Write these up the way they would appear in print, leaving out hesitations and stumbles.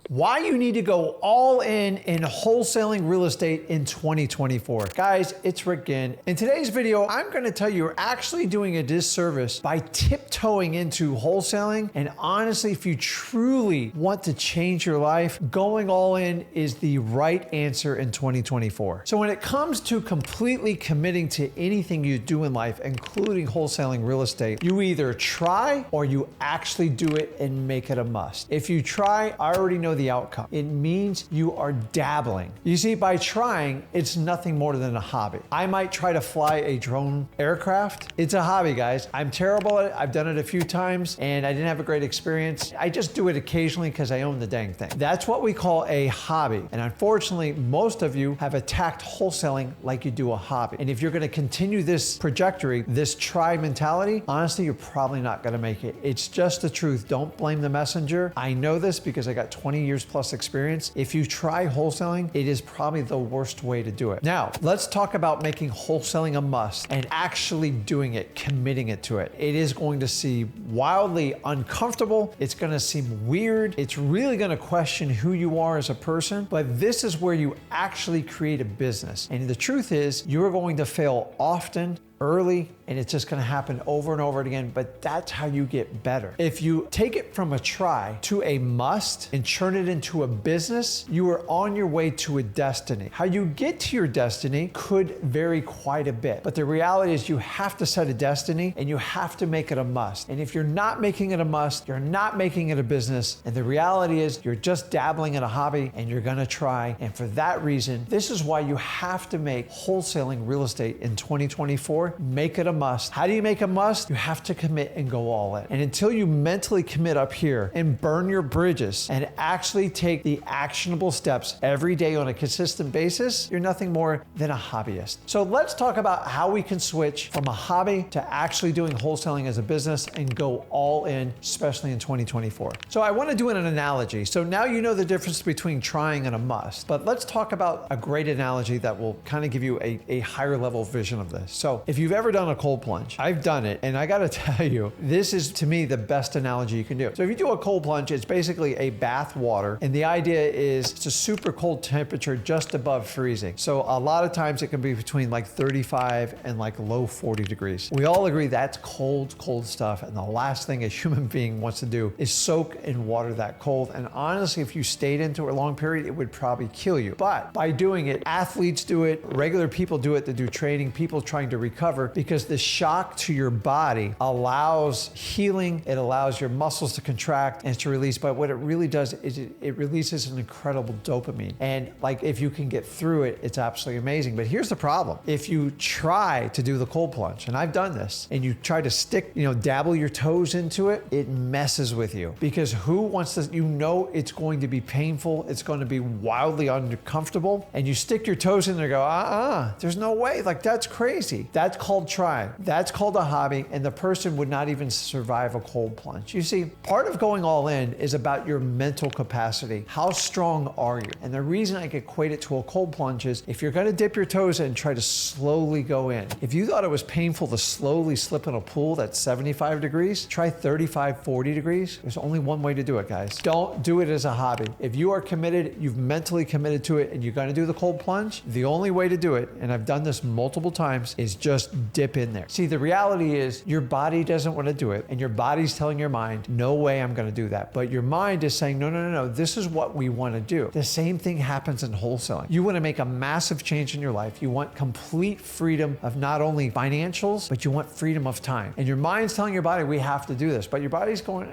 Why you need to go all in wholesaling real estate in 2024. Guys, it's Rick Ginn. In today's video, I'm going to tell you you're actually doing a disservice by tiptoeing into wholesaling. And honestly, if you truly want to change your life, going all in is the right answer in 2024. So when it comes to completely committing to anything you do in life, including wholesaling real estate, you either try or you actually do it and make it a must. If you try, I already know the outcome. It means you are dabbling. You see, by trying, it's nothing more than a hobby. I might try to fly a drone aircraft. It's a hobby, guys. I'm terrible at it. I've done it a few times and I didn't have a great experience. I just do it occasionally because I own the dang thing. That's what we call a hobby. And unfortunately, most of you have attacked wholesaling like you do a hobby. And if you're going to continue this trajectory, this try mentality, honestly, you're probably not going to make it. It's just the truth. Don't blame the messenger. I know this because I got 20 years plus experience. If you try wholesaling, it is probably the worst way to do it. Now, let's talk about making wholesaling a must and actually doing it, committing it to it. It is going to seem wildly uncomfortable. It's going to seem weird. It's really going to question who you are as a person, but this is where you actually create a business. And the truth is, you're going to fail often, early, and it's just going to happen over and over again, but that's how you get better. If you take it from a try to a must and turn it into a business, you are on your way to a destiny. How you get to your destiny could vary quite a bit, but the reality is you have to set a destiny and you have to make it a must. And if you're not making it a must, you're not making it a business, and the reality is you're just dabbling in a hobby and you're going to try. And for that reason, this is why you have to make wholesaling real estate in 2024. Make it a must. How do you make a must? You have to commit and go all in. And until you mentally commit up here and burn your bridges and actually take the actionable steps every day on a consistent basis, you're nothing more than a hobbyist. So let's talk about how we can switch from a hobby to actually doing wholesaling as a business and go all in, especially in 2024. So I want to do an analogy. So now you know the difference between trying and a must, but let's talk about a great analogy that will kind of give you a higher level vision of this. So if you've ever done a cold plunge, I've done it, and I gotta tell you, this is to me the best analogy you can do. So if you do a cold plunge, it's basically a bath water, and the idea is it's a super cold temperature just above freezing. So a lot of times it can be between like 35 and like low 40 degrees. We all agree that's cold stuff, and the last thing a human being wants to do is soak in water that cold. And honestly, if you stayed into a long period, it would probably kill you. But by doing it, athletes do it, regular people do it to do training, people trying to recover, because the shock to your body allows healing, it allows your muscles to contract and to release. But what it really does is it releases an incredible dopamine. And like if you can get through it, it's absolutely amazing. But here's the problem. If you try to do the cold plunge, and I've done this, and you try to stick, dabble your toes into it, it messes with you. Because who wants to, it's going to be painful, it's going to be wildly uncomfortable, and you stick your toes in there and go, there's no way, like that's crazy. That's called trying. That's called a hobby, and the person would not even survive a cold plunge. You see, part of going all in is about your mental capacity. How strong are you? And the reason I equate it to a cold plunge is if you're going to dip your toes in and try to slowly go in, if you thought it was painful to slowly slip in a pool that's 75 degrees, try 35, 40 degrees. There's only one way to do it, guys. Don't do it as a hobby. If you are committed, you've mentally committed to it, and you're going to do the cold plunge, the only way to do it, and I've done this multiple times, is just dip in there. See, the reality is your body doesn't want to do it, and your body's telling your mind, no way I'm going to do that. But your mind is saying, no, this is what we want to do. The same thing happens in wholesaling. You want to make a massive change in your life. You want complete freedom of not only financials, but you want freedom of time. And your mind's telling your body, we have to do this. But your body's going,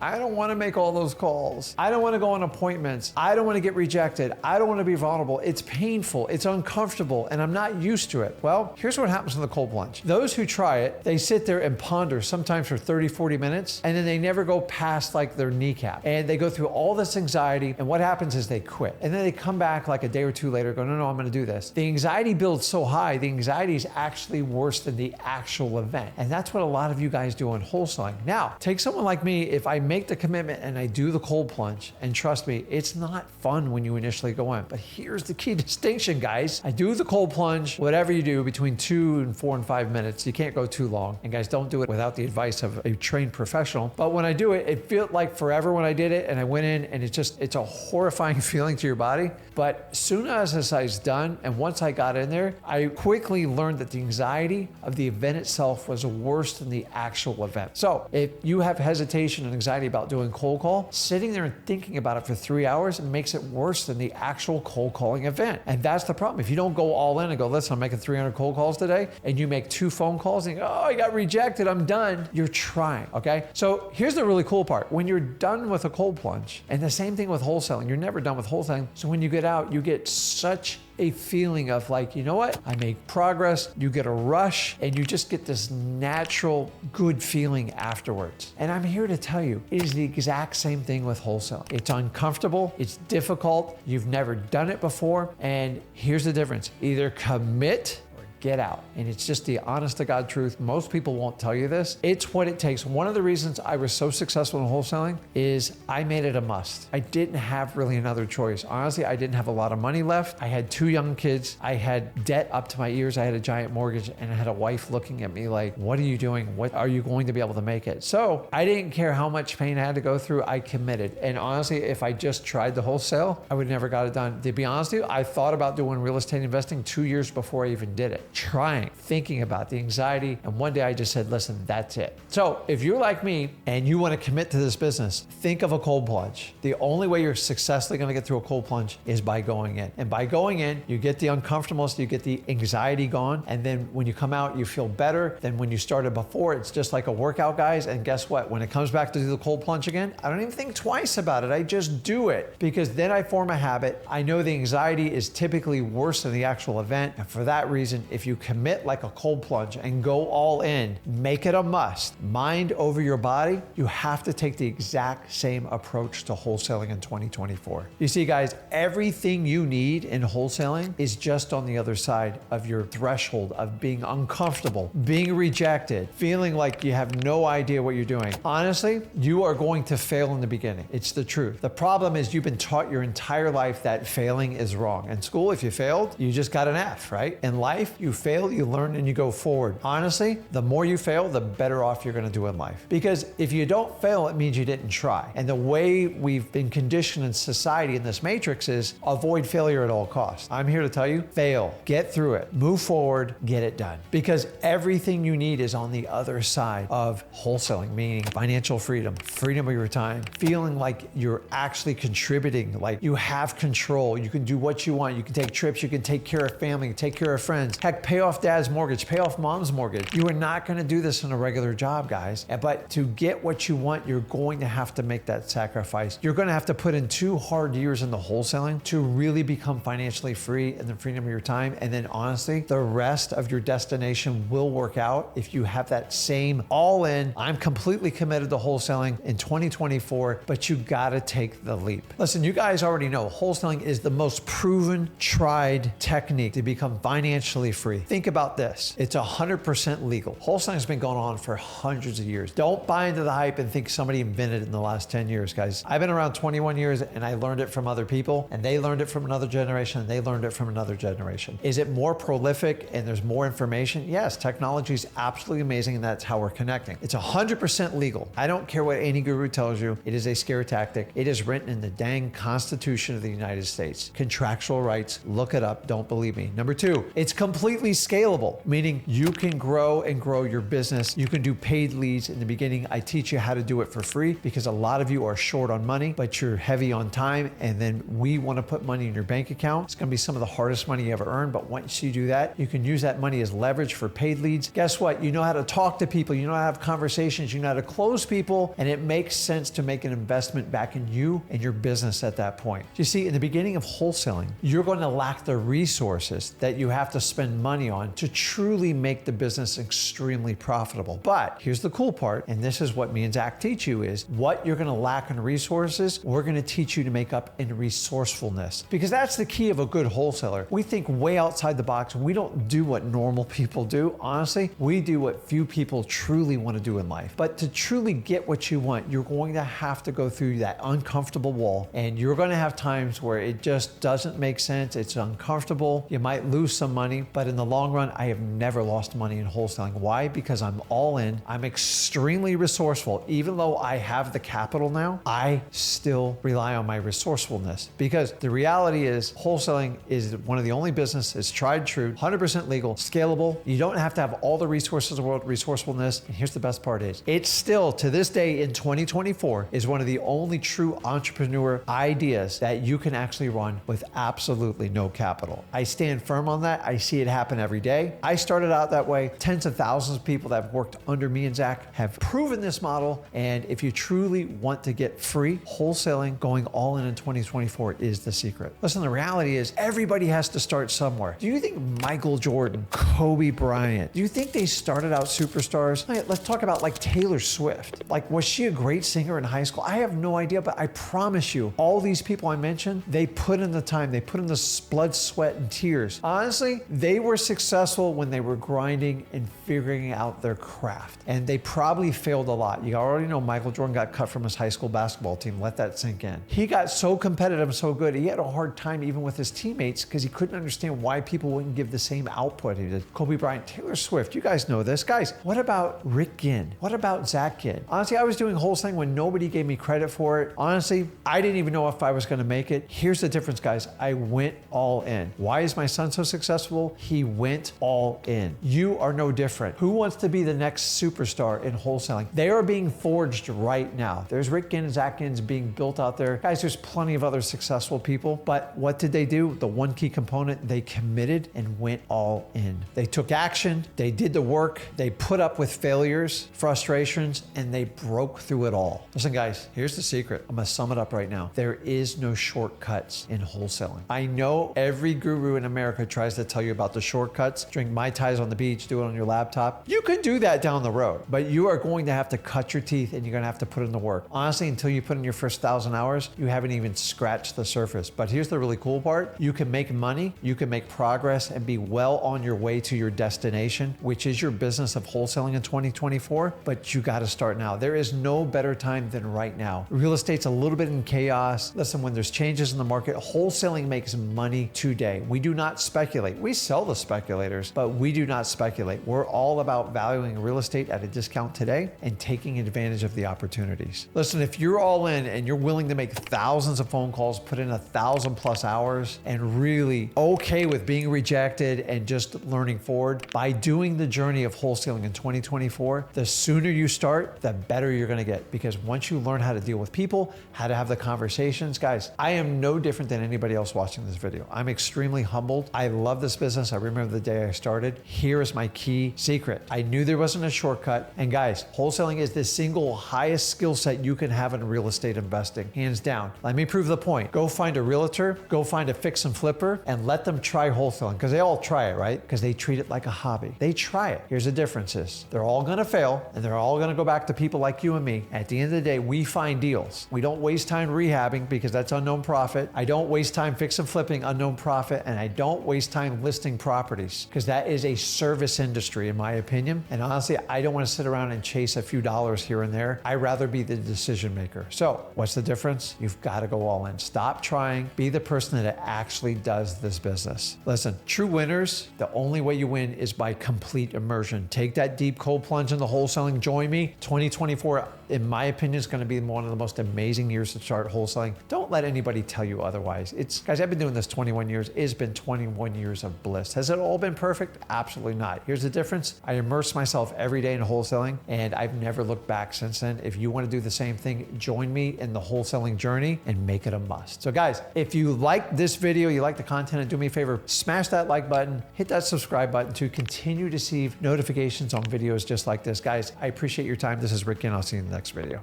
I don't want to make all those calls. I don't want to go on appointments. I don't want to get rejected. I don't want to be vulnerable. It's painful. It's uncomfortable, and I'm not used to it. Well, here's what happens in the cold plunge. Those who try it, they sit there and ponder, sometimes for 30, 40 minutes, and then they never go past like their kneecap. And they go through all this anxiety, and what happens is they quit. And then they come back like a day or two later, go, no, I'm going to do this. The anxiety builds so high, the anxiety is actually worse than the actual event. And that's what a lot of you guys do in wholesaling. Now, take someone like me. If if I make the commitment and I do the cold plunge, and trust me, it's not fun when you initially go in, but here's the key distinction, guys. I do the cold plunge, whatever you do, between 2 and 4 and 5 minutes. You can't go too long. And guys, don't do it without the advice of a trained professional. But when I do it, it felt like forever when I did it, and I went in, and it's a horrifying feeling to your body. But soon as I was done, and once I got in there, I quickly learned that the anxiety of the event itself was worse than the actual event. So if you have hesitation and anxiety about doing cold call, sitting there and thinking about it for 3 hours makes it worse than the actual cold calling event. And that's the problem. If you don't go all in and go, listen, I'm making 300 cold calls today, and you make 2 phone calls and you go, oh, I got rejected, I'm done. You're trying, okay? So here's the really cool part. When you're done with a cold plunge, and the same thing with wholesaling, you're never done with wholesaling. So when you get out, you get such a feeling of like, you know what? I make progress, you get a rush, and you just get this natural good feeling afterwards. And I'm here to tell you, it is the exact same thing with wholesale. It's uncomfortable, it's difficult, you've never done it before, and here's the difference. Either commit or get out. And it's just the honest to God truth. Most people won't tell you this. It's what it takes. One of the reasons I was so successful in wholesaling is I made it a must. I didn't have really another choice. Honestly, I didn't have a lot of money left. I had 2 young kids. I had debt up to my ears. I had a giant mortgage, and I had a wife looking at me like, what are you doing? What are you going to be able to make it? So I didn't care how much pain I had to go through. I committed. And honestly, if I just tried the wholesale, I would never got it done. To be honest with you, I thought about doing real estate investing 2 years before I even did it. Trying, thinking about the anxiety. And one day I just said, listen, that's it. So if you're like me and you want to commit to this business, think of a cold plunge. The only way you're successfully going to get through a cold plunge is by going in. And by going in, you get the uncomfortableness, you get the anxiety gone. And then when you come out, you feel better than when you started before. It's just like a workout, guys. And guess what? When it comes back to do the cold plunge again, I don't even think twice about it. I just do it because then I form a habit. I know the anxiety is typically worse than the actual event. And for that reason, if you commit like a cold plunge and go all in, make it a must. Mind over your body. You have to take the exact same approach to wholesaling in 2024. You see, guys, everything you need in wholesaling is just on the other side of your threshold of being uncomfortable, being rejected, feeling like you have no idea what you're doing. Honestly, you are going to fail in the beginning. It's the truth. The problem is you've been taught your entire life that failing is wrong. In school, if you failed, you just got an F, right? In life, you fail, you learn, and you go forward. Honestly, the more you fail, the better off you're going to do in life. Because if you don't fail, it means you didn't try. And the way we've been conditioned in society in this matrix is avoid failure at all costs. I'm here to tell you, fail, get through it, move forward, get it done. Because everything you need is on the other side of wholesaling, meaning financial freedom, freedom of your time, feeling like you're actually contributing, like you have control, you can do what you want, you can take trips, you can take care of family, take care of friends, heck, pay off dad's mortgage, pay off mom's mortgage. You are not going to do this in a regular job, guys. But to get what you want, you're going to have to make that sacrifice. You're going to have to put in 2 hard years in the wholesaling to really become financially free and the freedom of your time. And then honestly, the rest of your destination will work out if you have that same all in. I'm completely committed to wholesaling in 2024, but you got to take the leap. Listen, you guys already know wholesaling is the most proven, tried technique to become financially free. Think about this. It's 100% legal. Wholesaling has been going on for hundreds of years. Don't buy into the hype and think somebody invented it in the last 10 years, guys. I've been around 21 years and I learned it from other people, and they learned it from another generation, and they learned it from another generation. Is it more prolific and there's more information? Yes, technology is absolutely amazing, and that's how we're connecting. It's 100% legal. I don't care what any guru tells you. It is a scare tactic. It is written in the dang Constitution of the United States. Contractual rights, look it up. Don't believe me. Number 2, it's completely scalable, meaning you can grow and grow your business. You can do paid leads in the beginning. I teach you how to do it for free because a lot of you are short on money, but you're heavy on time. And then we want to put money in your bank account. It's going to be some of the hardest money you ever earn. But once you do that, you can use that money as leverage for paid leads. Guess what? You know how to talk to people. You know how to have conversations. You know how to close people. And it makes sense to make an investment back in you and your business at that point. You see, in the beginning of wholesaling, you're going to lack the resources that you have to spend money on to truly make the business extremely profitable. But here's the cool part, and this is what me and Zach teach you, is what you're gonna lack in resources, we're gonna teach you to make up in resourcefulness. Because that's the key of a good wholesaler. We think way outside the box. We don't do what normal people do. Honestly, we do what few people truly want to do in life. But to truly get what you want, you're going to have to go through that uncomfortable wall, and you're going to have times where it just doesn't make sense. It's uncomfortable. You might lose some money, but in the long run, I have never lost money in wholesaling. Why? Because I'm all in. I'm extremely resourceful. Even though I have the capital now, I still rely on my resourcefulness, because the reality is wholesaling is one of the only businesses, tried true, 100% legal, scalable. You don't have to have all the resources of the world, resourcefulness. And here's the best part is, it's still to this day in 2024 is one of the only true entrepreneur ideas that you can actually run with absolutely no capital. I stand firm on that. I see it happen every day. I started out that way. Tens of thousands of people that have worked under me and Zach have proven this model. And if you truly want to get free, wholesaling, going all in 2024 is the secret. Listen, the reality is everybody has to start somewhere. Do you think Michael Jordan, Kobe Bryant, do you think they started out superstars? Let's talk about like Taylor Swift. Like, was she a great singer in high school? I have no idea, but I promise you, all these people I mentioned, they put in the time, they put in the blood, sweat, and tears. Honestly, they were successful when they were grinding and figuring out their craft. And they probably failed a lot. You already know Michael Jordan got cut from his high school basketball team. Let that sink in. He got so competitive and so good, he had a hard time even with his teammates because he couldn't understand why people wouldn't give the same output he did. Kobe Bryant, Taylor Swift, you guys know this. Guys, what about Rick Ginn? What about Zach Ginn? Honestly, I was doing wholesaling when nobody gave me credit for it. Honestly, I didn't even know if I was gonna make it. Here's the difference, guys. I went all in. Why is my son so successful? He went all in. You are no different. Who wants to be the next superstar in wholesaling? They are being forged right now. There's Rick Ginn and Zach Ginn's being built out there. Guys, there's plenty of other successful people, but what did they do? The one key component, they committed and went all in. They took action, they did the work, they put up with failures, frustrations, and they broke through it all. Listen, guys, here's the secret. I'm gonna sum it up right now. There is no shortcuts in wholesaling. I know every guru in America tries to tell you about the shortcuts. Drink Mai Tais on the beach, do it on your laptop. You can do that down the road, but you are going to have to cut your teeth and you're gonna have to put in the work. Honestly, until you put in your first 1,000 hours, you haven't even scratched the surface. But here's the really cool part. You can make money, you can make progress and be well on your way to your destination, which is your business of wholesaling in 2024, but you gotta start now. There is no better time than right now. Real estate's a little bit in chaos. Listen, when there's changes in the market, wholesaling makes money today. We do not speculate. We sell to speculators, but we do not speculate. We're all about valuing real estate at a discount today and taking advantage of the opportunities. Listen, if you're all in and you're willing to make thousands of phone calls, put in 1,000+ hours, and really okay with being rejected and just learning forward, by doing the journey of wholesaling in 2024, the sooner you start, the better you're gonna get. Because once you learn how to deal with people, how to have the conversations, guys, I am no different than anybody else watching this video. I'm extremely humbled. I love this business. I remember the day I started. Here is my key secret. I knew there wasn't a shortcut. And guys, wholesaling is the single highest skill set you can have in real estate investing, hands down. Let me prove the point. Go find a realtor, go find a fix and flipper, and let them try wholesaling, because they all try it, right? Because they treat it like a hobby. They try it. Here's the differences. They're all gonna fail, and they're all gonna go back to people like you and me. At the end of the day, we find deals. We don't waste time rehabbing because that's unknown profit. I don't waste time fix and flipping, unknown profit, and I don't waste time listing properties because that is a service industry in my opinion. And honestly, I don't want to sit around and chase a few dollars here and there. I'd rather be the decision maker. So what's the difference? You've got to go all in. Stop trying. Be the person that actually does this business. Listen, true winners, the only way you win is by complete immersion. Take that deep cold plunge into wholesaling. Join me. 2024, in my opinion, is going to be one of the most amazing years to start wholesaling. Don't let anybody tell you otherwise. Guys, I've been doing this 21 years. It's been 21 years of bliss. Has it all been perfect? Absolutely not. Here's the difference. I immerse myself every day in wholesaling, and I've never looked back since then. If you want to do the same thing, join me in the wholesaling journey and make it a must. So guys, if you like this video, you like the content, and do me a favor, smash that like button, hit that subscribe button to continue to receive notifications on videos just like this. Guys, I appreciate your time. This is Rick Ginn. I'll see you in the next video.